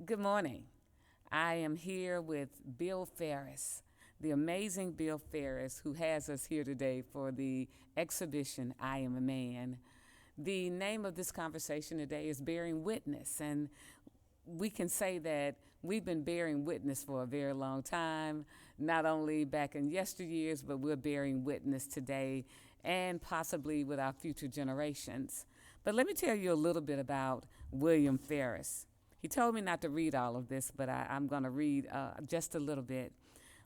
Good morning. I am here with Bill Ferris, the amazing Bill Ferris, who has us here today for the exhibition, I Am a Man. The name of this conversation today is Bearing Witness, and we can say that we've been bearing witness for a very long time, not only back in yesteryears, but we're bearing witness today and possibly with our future generations. But let me tell you a little bit about William Ferris. He told me not to read all of this, but I'm going to read just a little bit.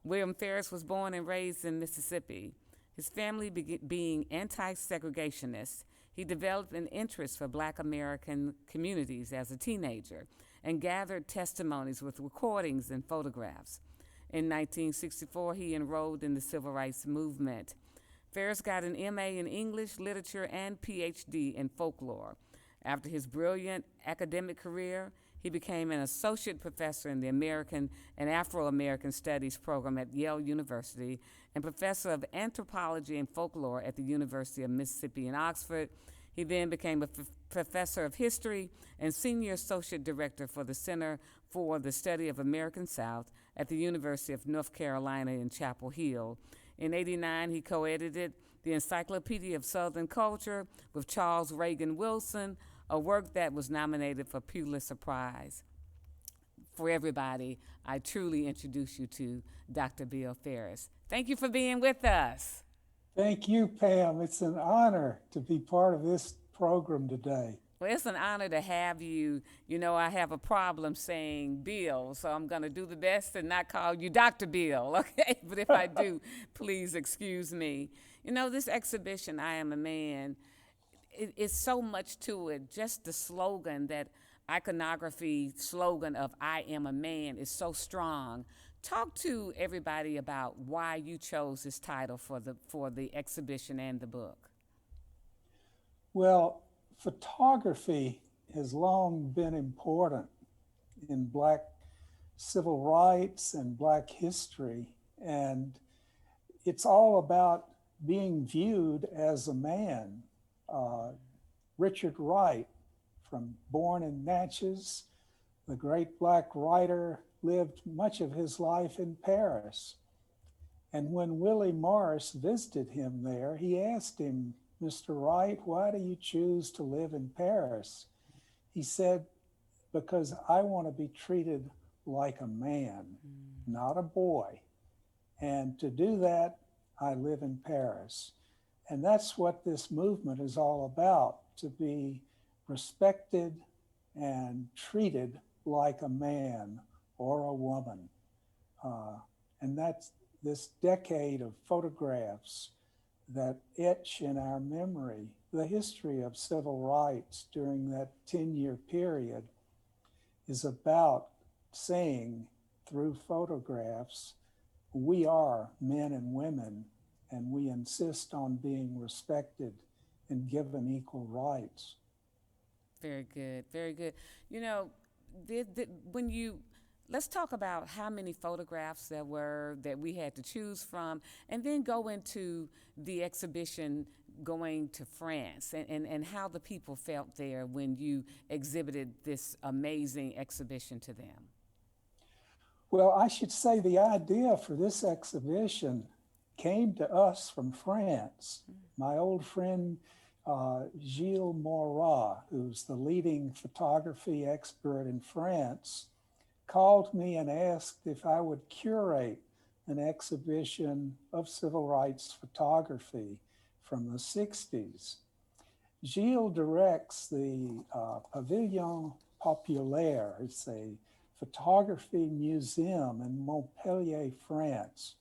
William Ferris was born and raised in Mississippi. His family being anti segregationist, he developed an interest for black American communities as a teenager and gathered testimonies with recordings and photographs. In 1964, he enrolled in the civil rights movement. Ferris got an MA in English, literature, and PhD in folklore. After his brilliant academic career, he became an associate professor in the American and Afro-American Studies program at Yale University and professor of anthropology and folklore at the University of Mississippi in Oxford. He then became a professor of history and senior associate director for the Center for the Study of American South at the University of North Carolina in Chapel Hill. In '89, he co-edited the Encyclopedia of Southern Culture with Charles Reagan Wilson, a work that was nominated for Pulitzer Prize. For everybody, I truly introduce you to Dr. Bill Ferris. Thank you for being with us. Thank you, Pam. It's an honor to be part of this program today. Well, it's an honor to have you. You know, I have a problem saying Bill, so I'm going to do the best and not call you Dr. Bill, okay? But if I do, please excuse me. You know, this exhibition, I Am a Man, it's so much to it. Just the slogan, that iconography slogan of I Am a Man, is so strong. Talk to everybody about why you chose this title for the exhibition and the book. Well, photography has long been important in Black civil rights and Black history, and it's all about being viewed as a man. Richard Wright, from Born in Natchez, the great Black writer, lived much of his life in Paris. And when Willie Morris visited him there, he asked him, "Mr. Wright, why do you choose to live in Paris?" He said, "Because I want to be treated like a man, not a boy. And to do that, I live in Paris." And that's what this movement is all about, to be respected and treated like a man or a woman. And that's this decade of photographs that etch in our memory the history of civil rights during that 10-year period is about saying through photographs, we are men and women, and we insist on being respected and given equal rights. Very good, very good. You know, when you let's talk about how many photographs there were that we had to choose from, and then go into the exhibition going to France and how the people felt there when you exhibited this amazing exhibition to them. Well, I should say the idea for this exhibition came to us from France. My old friend Gilles Morat, who's the leading photography expert in France, called me and asked if I would curate an exhibition of civil rights photography from the 60s. Gilles directs the Pavillon Populaire. It's a photography museum in Montpellier, France.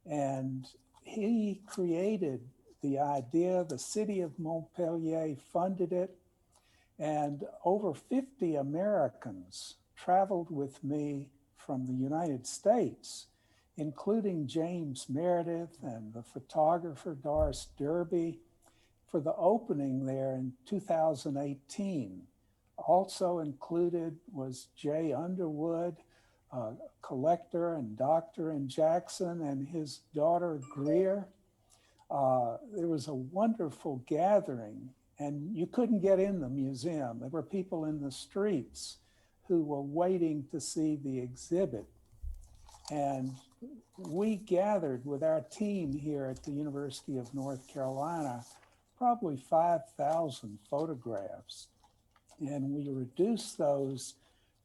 And he created the idea, the city of Montpellier funded it, and over 50 Americans traveled with me from the United States, including James Meredith and the photographer Doris Derby, for the opening there in 2018. Also included was Jay Underwood, a collector and doctor in Jackson, and his daughter Greer. There was a wonderful gathering, and you couldn't get in the museum. There were people in the streets who were waiting to see the exhibit. And we gathered with our team here at the University of North Carolina probably 5,000 photographs. And we reduced those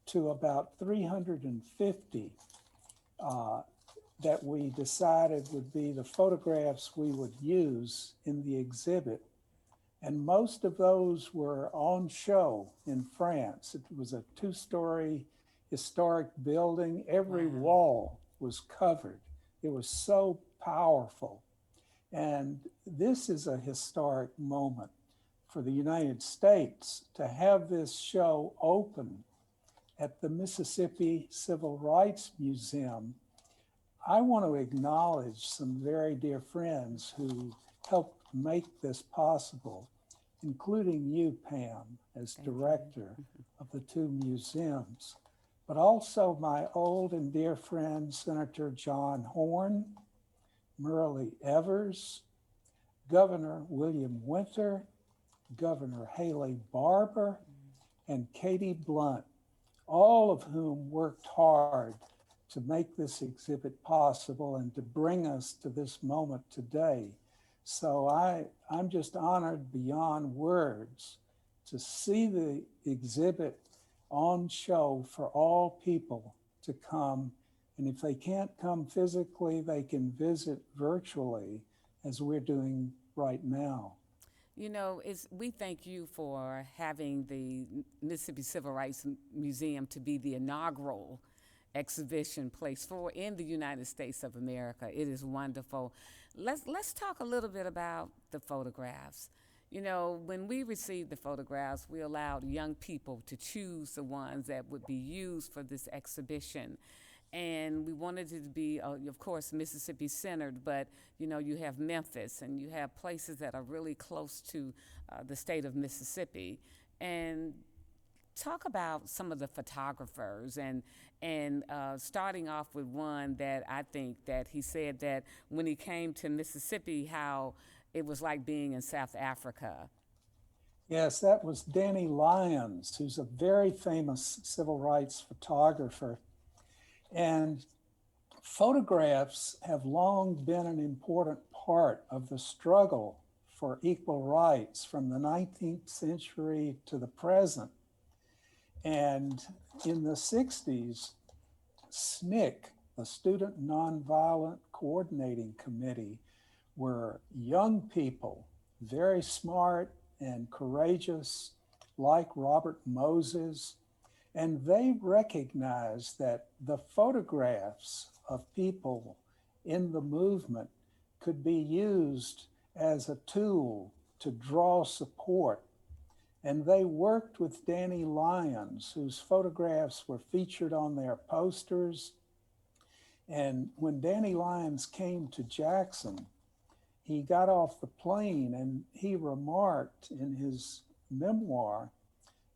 to about 350 that we decided would be the photographs we would use in the exhibit. And most of those were on show in France. It was a 2-story historic building. Every wall was covered. It was so powerful. And this is a historic moment for the United States to have this show open at the Mississippi Civil Rights Museum. I want to acknowledge some very dear friends who helped make this possible, including you, Pam, as director of the two museums, but also my old and dear friend, Senator John Horn, Murley Evers, Governor William Winter, Governor Haley Barbour, and Katie Blunt, all of whom worked hard to make this exhibit possible and to bring us to this moment today. So I'm just honored beyond words to see the exhibit on show for all people to come. And if they can't come physically, they can visit virtually, as we're doing right now. You know, we thank you for having the Mississippi Civil Rights Museum to be the inaugural exhibition place in the United States of America. It is wonderful. Let's talk a little bit about the photographs. You know, when we received the photographs, we allowed young people to choose the ones that would be used for this exhibition. And we wanted it to be, of course, Mississippi-centered, but, you know, you have Memphis, and you have places that are really close to the state of Mississippi. And talk about some of the photographers, and starting off with one that I think that he said that when he came to Mississippi, how it was like being in South Africa. Yes, that was Danny Lyons, who's a very famous civil rights photographer. And photographs have long been an important part of the struggle for equal rights from the 19th century to the present. And in the 60s, SNCC, the Student Nonviolent Coordinating Committee, were young people, very smart and courageous, like Robert Moses. And they recognized that the photographs of people in the movement could be used as a tool to draw support. And they worked with Danny Lyons, whose photographs were featured on their posters. And when Danny Lyons came to Jackson, he got off the plane and he remarked in his memoir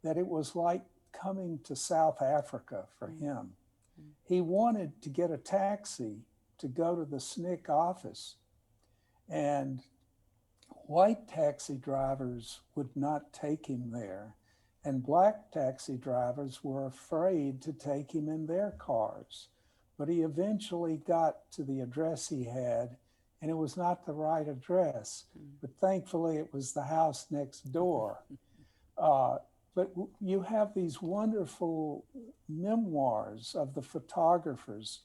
that it was like coming to South Africa for him. He wanted to get a taxi to go to the SNCC office, and white taxi drivers would not take him there, and black taxi drivers were afraid to take him in their cars. But he eventually got to the address he had, and it was not the right address, but thankfully it was the house next door. But you have these wonderful memoirs of the photographers,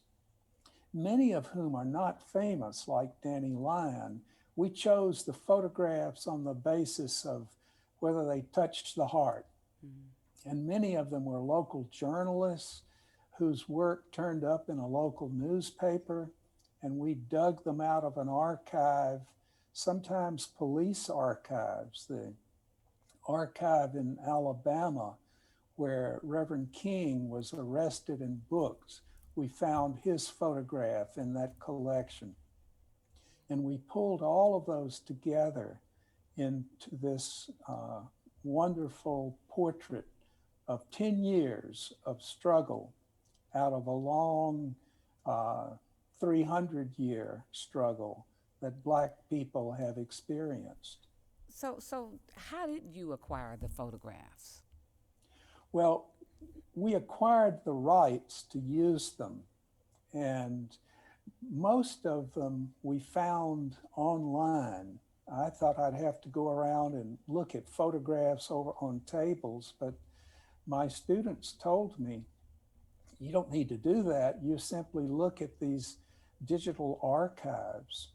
many of whom are not famous, like Danny Lyon. We chose the photographs on the basis of whether they touched the heart. And many of them were local journalists whose work turned up in a local newspaper, and we dug them out of an archive, sometimes police archives, the archive in Alabama where Reverend King was arrested and booked. We found his photograph in that collection. And we pulled all of those together into this wonderful portrait of 10 years of struggle out of a long 300-year struggle that Black people have experienced. So how did you acquire the photographs? Well, we acquired the rights to use them. And most of them we found online. I thought I'd have to go around and look at photographs over on tables, but my students told me, you don't need to do that. You simply look at these digital archives.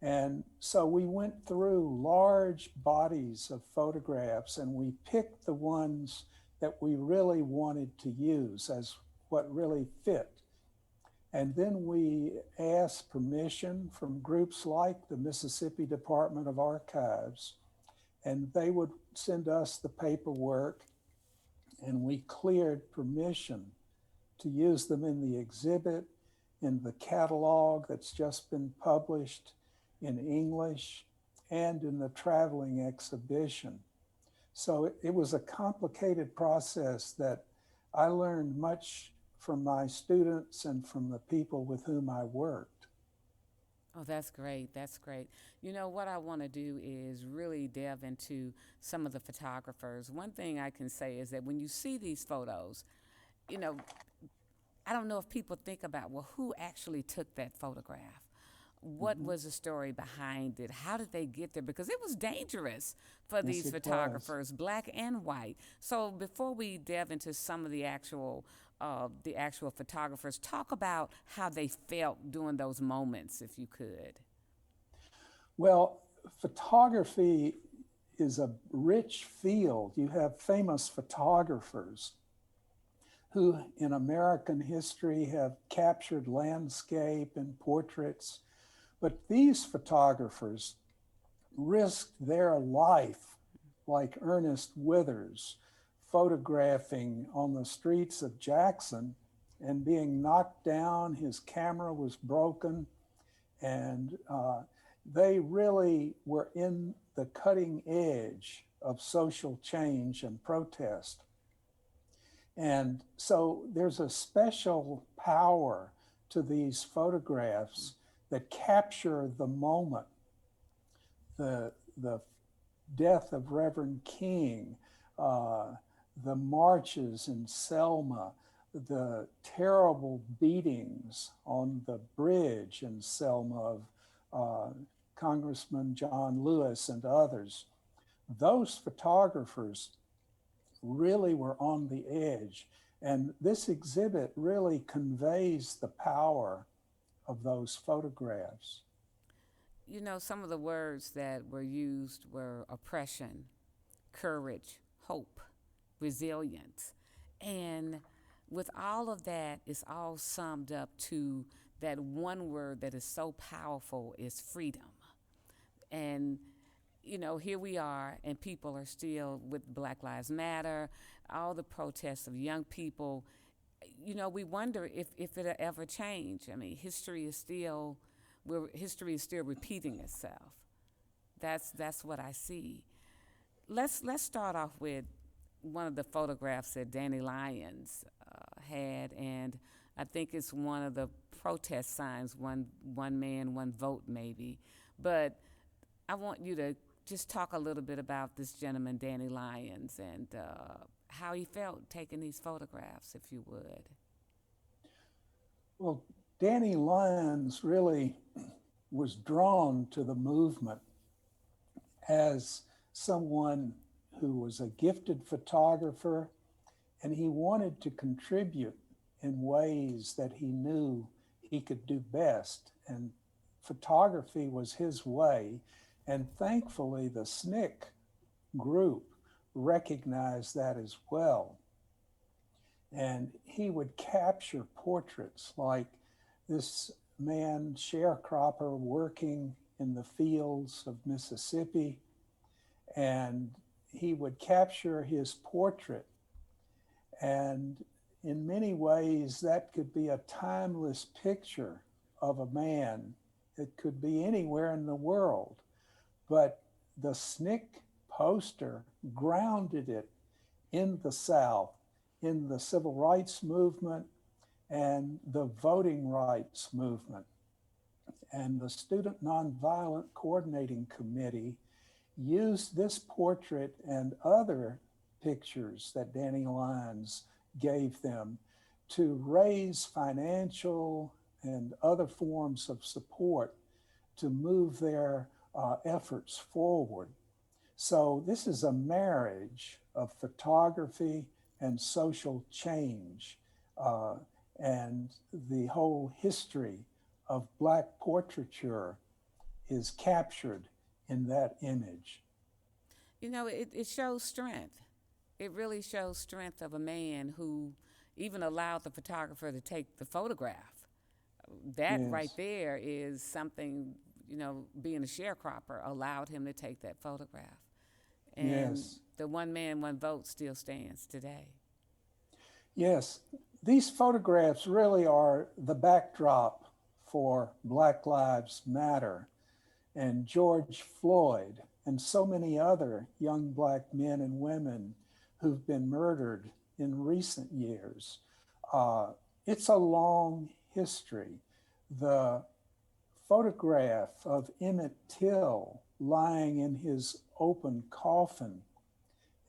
And so we went through large bodies of photographs and we picked the ones that we really wanted to use as what really fit. And then we asked permission from groups like the Mississippi Department of Archives, and they would send us the paperwork, and we cleared permission to use them in the exhibit, in the catalog that's just been published in English, and in the traveling exhibition. So it was a complicated process that I learned much from my students and from the people with whom I worked. Oh, that's great. That's great. You know, what I want to do is really delve into some of the photographers. One thing I can say is that when you see these photos, you know, I don't know if people think about, well, who actually took that photograph? What was the story behind it? How did they get there? Because it was dangerous for these Yes, it photographers, black and white. So before we delve into some of the actual photographers, talk about how they felt during those moments, if you could. Well, photography is a rich field. You have famous photographers who in American history have captured landscape and portraits. But these photographers risked their life, like Ernest Withers, photographing on the streets of Jackson and being knocked down. His camera was broken, and they really were in the cutting edge of social change and protest. And so there's a special power to these photographs that capture the moment. The death of Reverend King, the marches in Selma, the terrible beatings on the bridge in Selma of Congressman John Lewis and others. Those photographers really were on the edge. And this exhibit really conveys the power of those photographs. You know, some of the words that were used were oppression, courage, hope, resilience. And with all of that, it's all summed up to that one word that is so powerful is freedom. And you know, here we are, and people are still with Black Lives Matter, all the protests of young people. You know, we wonder if it'll ever change. I mean, history is still repeating itself. That's what I see. Let's start off with one of the photographs that Danny Lyons had, and I think it's one of the protest signs, one man, one vote maybe. But I want you to just talk a little bit about this gentleman, Danny Lyons, and how he felt taking these photographs, if you would. Well, Danny Lyons really was drawn to the movement as someone who was a gifted photographer, and he wanted to contribute in ways that he knew he could do best. And photography was his way. And thankfully, the SNCC group recognized that as well. And he would capture portraits like this man, sharecropper, working in the fields of Mississippi. And he would capture his portrait. And in many ways, that could be a timeless picture of a man. It could be anywhere in the world. But the SNCC poster grounded it in the South, in the civil rights movement and the voting rights movement. And the Student Nonviolent Coordinating Committee used this portrait and other pictures that Danny Lyons gave them to raise financial and other forms of support to move their efforts forward. So this is a marriage of photography and social change, and the whole history of Black portraiture is captured in that image. You know, it shows strength. It really shows strength of a man who even allowed the photographer to take the photograph. That right Yes, there is something, you know, being a sharecropper allowed him to take that photograph. And yes, the one man, one vote still stands today. yes. These photographs really are the backdrop for Black Lives Matter and George Floyd and so many other young Black men and women who've been murdered in recent years. Uh, it's a long history. The photograph of Emmett Till lying in his open coffin,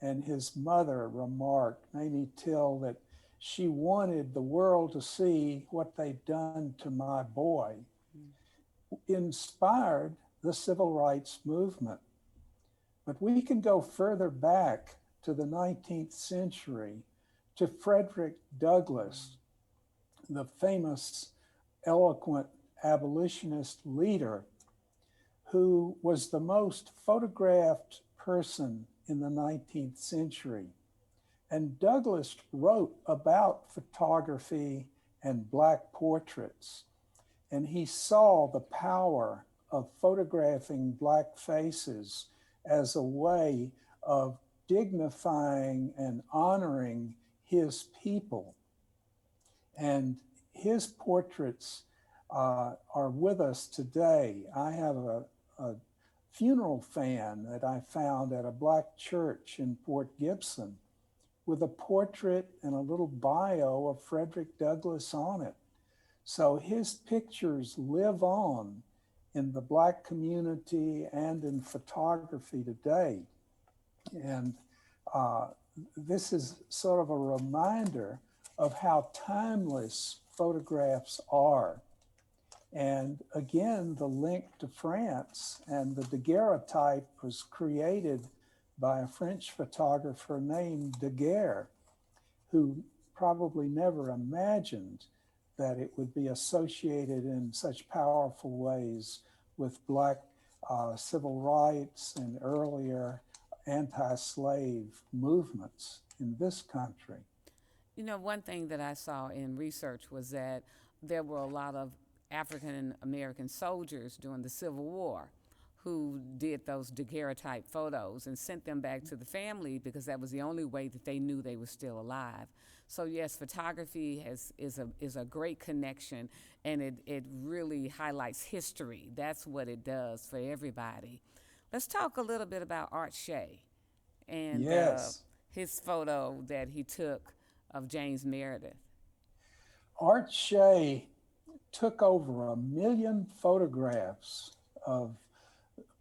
and his mother remarked, Mamie Till, that she wanted the world to see what they'd done to my boy, inspired the civil rights movement. But we can go further back to the 19th century, to Frederick Douglass, the famous, eloquent abolitionist leader who was the most photographed person in the 19th century. And Douglass wrote about photography and Black portraits, and he saw the power of photographing Black faces as a way of dignifying and honoring his people. And his portraits are with us today. I have a funeral fan that I found at a Black church in Port Gibson with a portrait and a little bio of Frederick Douglass on it. So his pictures live on in the Black community and in photography today. And this is sort of a reminder of how timeless photographs are. And again, the link to France and the daguerreotype was created by a French photographer named Daguerre, who probably never imagined that it would be associated in such powerful ways with Black civil rights and earlier anti-slave movements in this country. You know, one thing that I saw in research was that there were a lot of African American soldiers during the Civil War who did those daguerreotype photos and sent them back to the family because that was the only way that they knew they were still alive. So yes, photography is a great connection, and it really highlights history. That's what it does for everybody. Let's talk a little bit about Art Shea and Yes, his photo that he took of James Meredith. Art Shea took over 1 million photographs of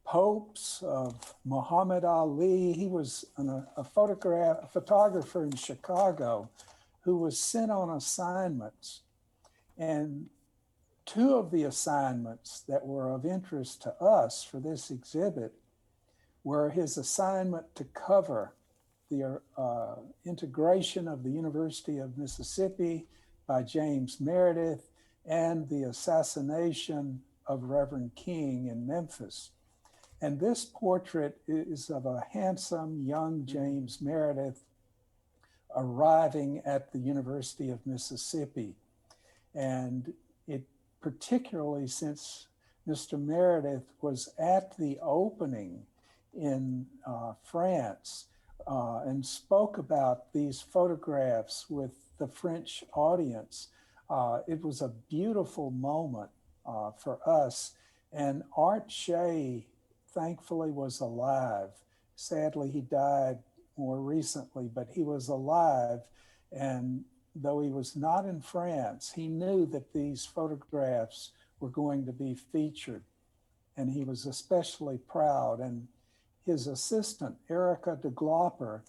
popes, of Muhammad Ali. He was a photographer in Chicago who was sent on assignments. And two of the assignments that were of interest to us for this exhibit were his assignment to cover the integration of the University of Mississippi by James Meredith and the assassination of Reverend King in Memphis. And this portrait is of a handsome young James Meredith arriving at the University of Mississippi. And it particularly, since Mr. Meredith was at the opening in France and spoke about these photographs with the French audience, it was a beautiful moment for us. And Art Shea, thankfully, was alive. Sadly, he died more recently, but he was alive. And though he was not in France, he knew that these photographs were going to be featured. And he was especially proud. And his assistant, Erica de Glopper,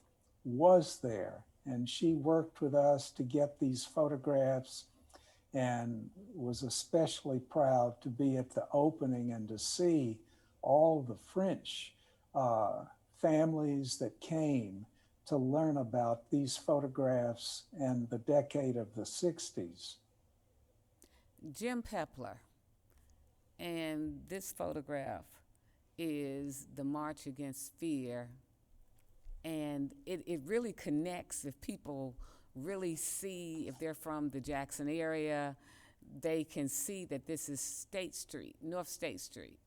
was there. And she worked with us to get these photographs and was especially proud to be at the opening and to see all the French families that came to learn about these photographs and the decade of the 60s. Jim Pepler, and this photograph is the March Against Fear, and it really connects. If people really see, if they're from the Jackson area, they can see that this is State Street, North State Street.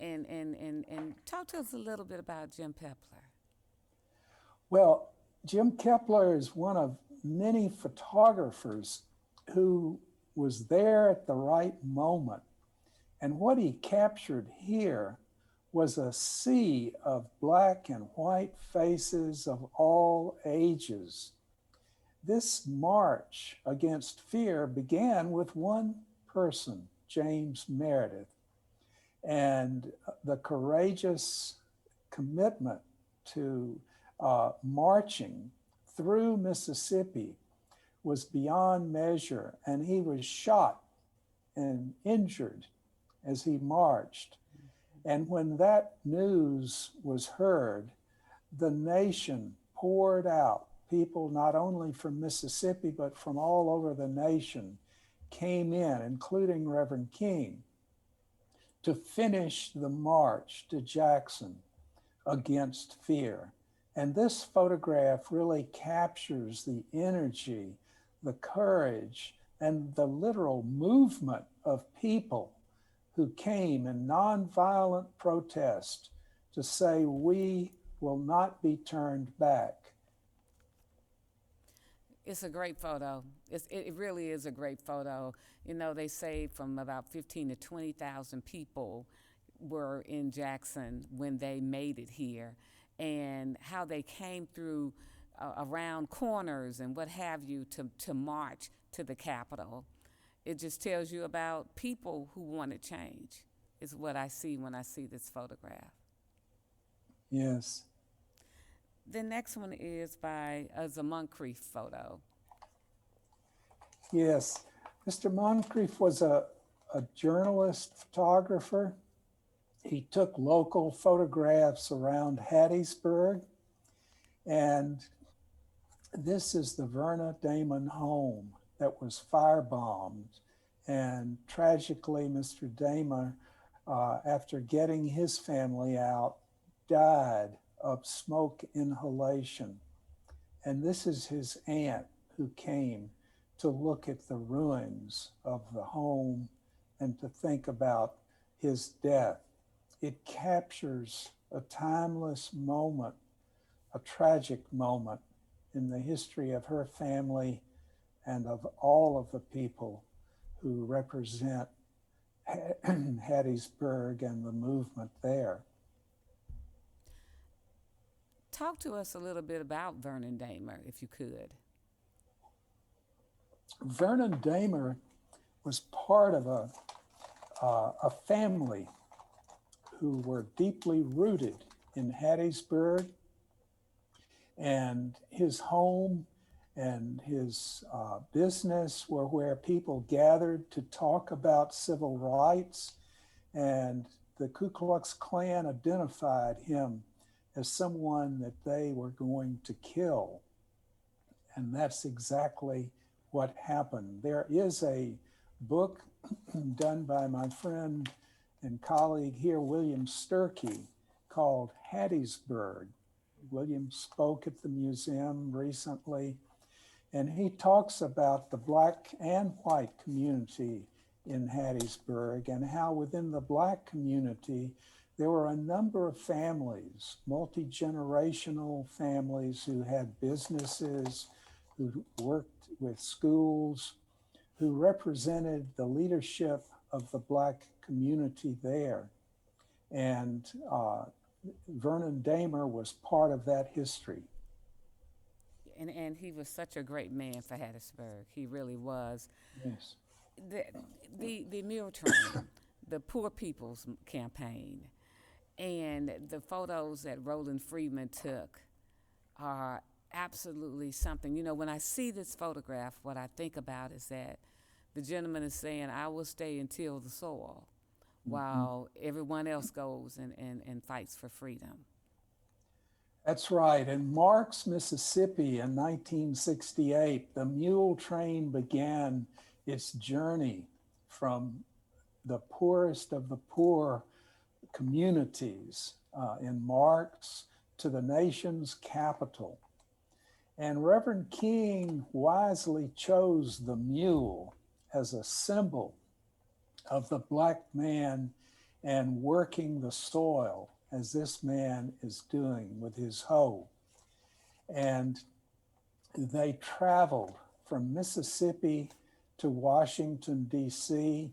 And talk to us a little bit about Jim Pepler. Well, Jim Kepler is one of many photographers who was there at the right moment. And what he captured here was a sea of black and white faces of all ages. This march against fear began with one person, James Meredith, and the courageous commitment to marching through Mississippi was beyond measure, and he was shot and injured as he marched. And when that news was heard, the nation poured out. People not only from Mississippi, but from all over the nation came in, including Reverend King, to finish the march to Jackson against fear. And this photograph really captures the energy, the courage, and the literal movement of people who came in nonviolent protest to say, we will not be turned back. It's a great photo. It really is a great photo. You know, they say from about 15 to 20,000 people were in Jackson when they made it here, and how they came through around corners and what have you to march to the Capitol. It just tells you about people who want to change, is what I see when I see this photograph. Yes. The next one is a Moncrief photo. Yes. Mr. Moncrief was a journalist photographer. He took local photographs around Hattiesburg, and this is the Verna Damon home that was firebombed. And tragically, Mr. Damon, after getting his family out, died of smoke inhalation. And this is his aunt who came to look at the ruins of the home and to think about his death. It captures a timeless moment, a tragic moment in the history of her family and of all of the people who represent Hattiesburg and the movement there. Talk to us a little bit about Vernon Damer, if you could. Vernon Damer was part of a family who were deeply rooted in Hattiesburg, and his home and his business were where people gathered to talk about civil rights, and the Ku Klux Klan identified him as someone that they were going to kill. And that's exactly what happened. There is a book done by my friend and colleague here, William Sturkey, called Hattiesburg. William spoke at the museum recently, and he talks about the Black and white community in Hattiesburg and how within the Black community, there were a number of families, multi-generational families who had businesses, who worked with schools, who represented the leadership of the Black community there. And Vernon Damer was part of that history. And he was such a great man for Hattiesburg. He really was. Yes. The Mule Train, the Poor People's Campaign, and the photos that Roland Freeman took are absolutely something. You know, when I see this photograph, what I think about is that the gentleman is saying, I will stay and till the soil Mhm. while everyone else goes and fights for freedom. That's right. In Marks, Mississippi in 1968, the Mule Train began its journey from the poorest of the poor communities in Marks to the nation's capital. And Reverend King wisely chose the mule as a symbol of the Black man and working the soil as this man is doing with his hoe. And they traveled from Mississippi to Washington, D.C.,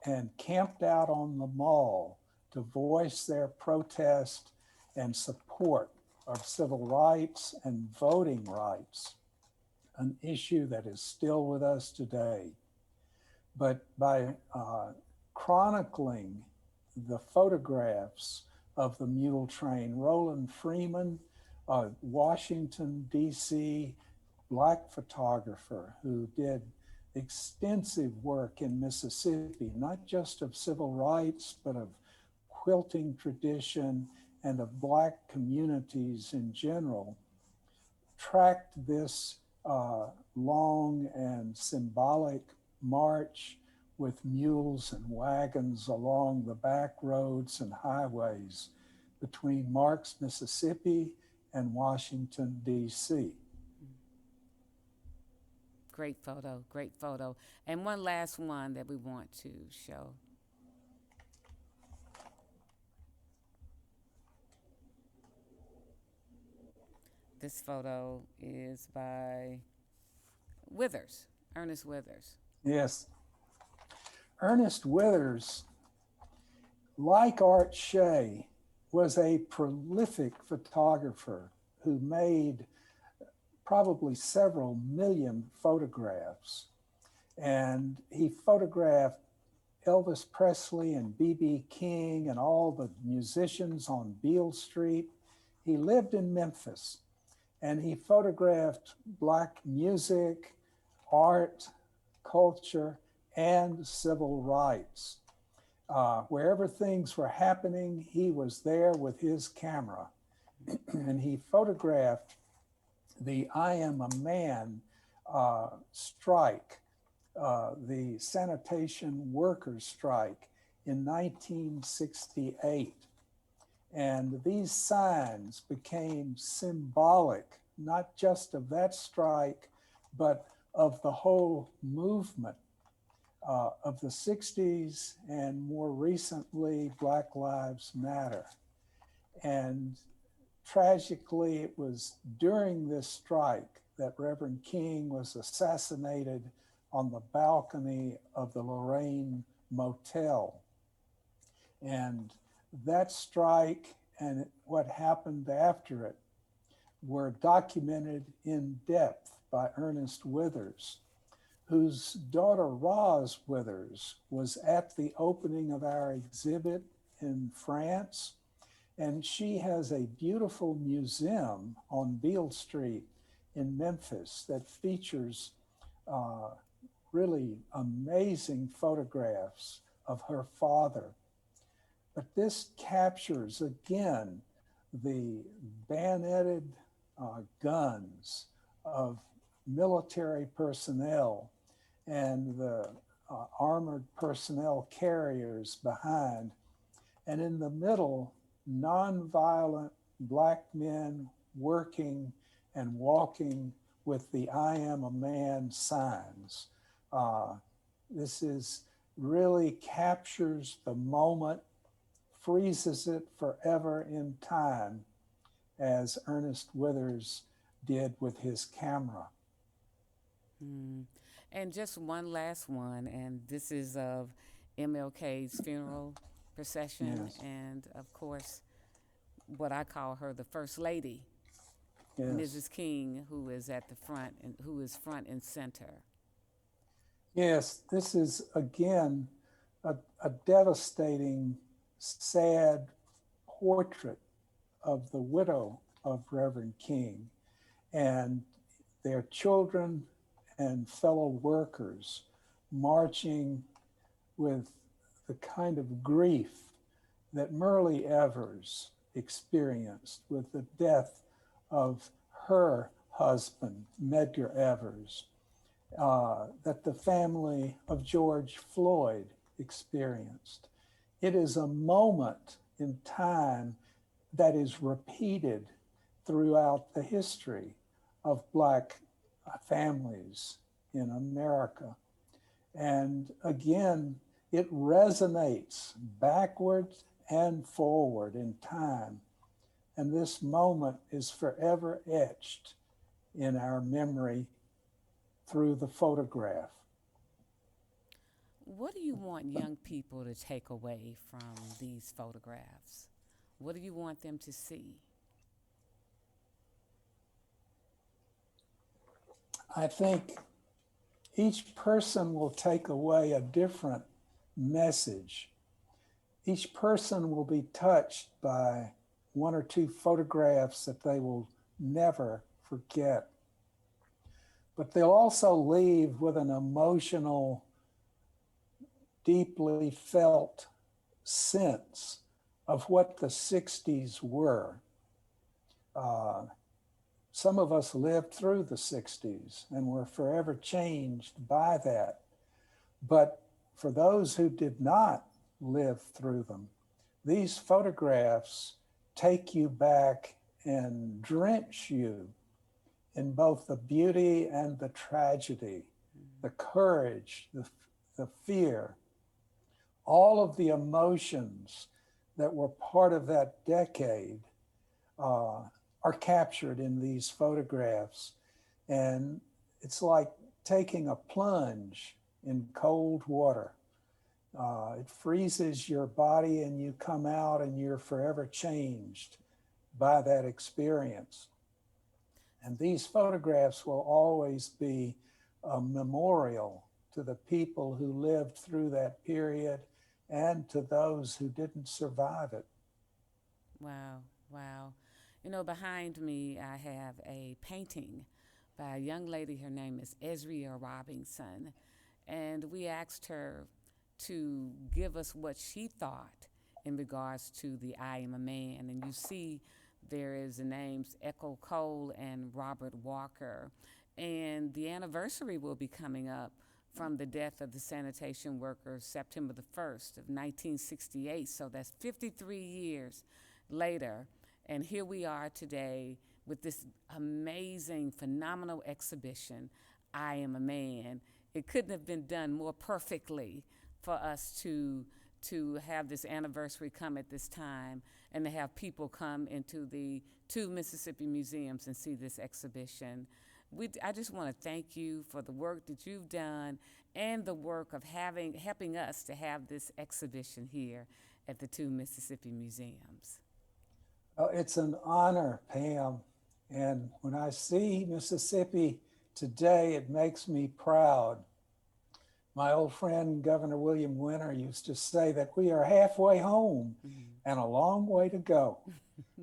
and camped out on the Mall to voice their protest and support of civil rights and voting rights, an issue that is still with us today. But by chronicling the photographs of the mule train, Roland Freeman, a Washington, D.C. Black photographer who did extensive work in Mississippi, not just of civil rights, but of quilting tradition and of Black communities in general, tracked this long and symbolic march with mules and wagons along the back roads and highways between Marks, Mississippi and Washington, D.C. Great photo, great photo. And one last one that we want to show. This photo is by Withers, Ernest Withers. Yes, Ernest Withers, like Art Shea, was a prolific photographer who made probably several million photographs. And he photographed Elvis Presley and B.B. King and all the musicians on Beale Street. He lived in Memphis and he photographed Black music, art, culture, and civil rights. Wherever things were happening, he was there with his camera. And he photographed the I Am a Man strike, the sanitation workers strike in 1968. And these signs became symbolic, not just of that strike, but of the whole movement of the 60s and more recently, Black Lives Matter. And tragically, it was during this strike that Reverend King was assassinated on the balcony of the Lorraine Motel. And that strike and what happened after it were documented in depth by Ernest Withers, whose daughter Roz Withers was at the opening of our exhibit in France. And she has a beautiful museum on Beale Street in Memphis that features really amazing photographs of her father. But this captures again the bayoneted guns of military personnel and the armored personnel carriers behind. And in the middle, nonviolent Black men working and walking with the I Am a Man signs. This is really captures the moment, freezes it forever in time, as Ernest Withers did with his camera. Mm. And just one last one, and this is of MLK's funeral procession, Yes, and of course, what I call her the First Lady, yes. Mrs. King, who is at the front and who is front and center. Yes, this is again a devastating, sad portrait of the widow of Reverend King. and their children and fellow workers marching with the kind of grief that Myrlie Evers experienced with the death of her husband, Medgar Evers, that the family of George Floyd experienced. It is a moment in time that is repeated throughout the history of Black families in America. And again, it resonates backwards and forward in time. And this moment is forever etched in our memory through the photograph. What do you want young people to take away from these photographs? What do you want them to see? I think each person will take away a different message. Each person will be touched by one or two photographs that they will never forget. But they'll also leave with an emotional, deeply felt sense of what the 60s were. Some of us lived through the 60s and were forever changed by that. But for those who did not live through them, these photographs take you back and drench you in both the beauty and the tragedy, the courage, the fear, all of the emotions that were part of that decade are captured in these photographs. And it's like taking a plunge in cold water. It freezes your body and you come out and you're forever changed by that experience. And these photographs will always be a memorial to the people who lived through that period and to those who didn't survive it. Wow, wow. You know, behind me, I have a painting by a young lady. Her name is Ezria Robinson. And we asked her to give us what she thought in regards to the I Am a Man. And you see there is the names Echo Cole and Robert Walker. And the anniversary will be coming up from the death of the sanitation workers September the 1st of 1968. So that's 53 years later. And here we are today with this amazing, phenomenal exhibition, I Am a Man. It couldn't have been done more perfectly for us to have this anniversary come at this time and to have people come into the two Mississippi museums and see this exhibition. I just want to thank you for the work that you've done and the work of helping us to have this exhibition here at the two Mississippi museums. It's an honor, Pam. And when I see Mississippi today, it makes me proud. My old friend, Governor William Winter, used to say that we are halfway home and a long way to go.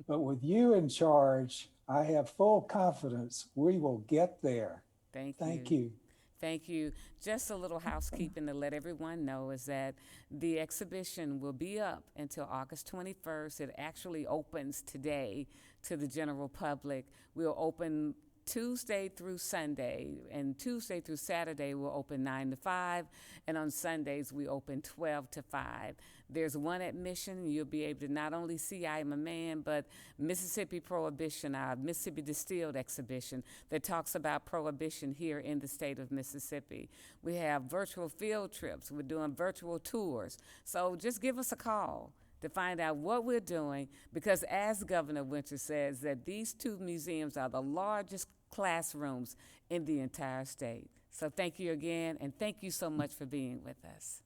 But with you in charge, I have full confidence we will get there. Thank you. Thank you. Just a little housekeeping to let everyone know is that the exhibition will be up until August 21st. It actually opens today to the general public. We'll open Tuesday through Sunday, and Tuesday through Saturday we'll open 9 to 5, and on Sundays we open 12 to 5. There's one admission. You'll be able to not only see I Am a Man, but Mississippi Prohibition, our Mississippi Distilled exhibition that talks about prohibition here in the state of Mississippi. We have virtual field trips. We're doing virtual tours. So just give us a call to find out what we're doing, because as Governor Winter says, that these two museums are the largest classrooms in the entire state. So thank you again, and thank you so much for being with us.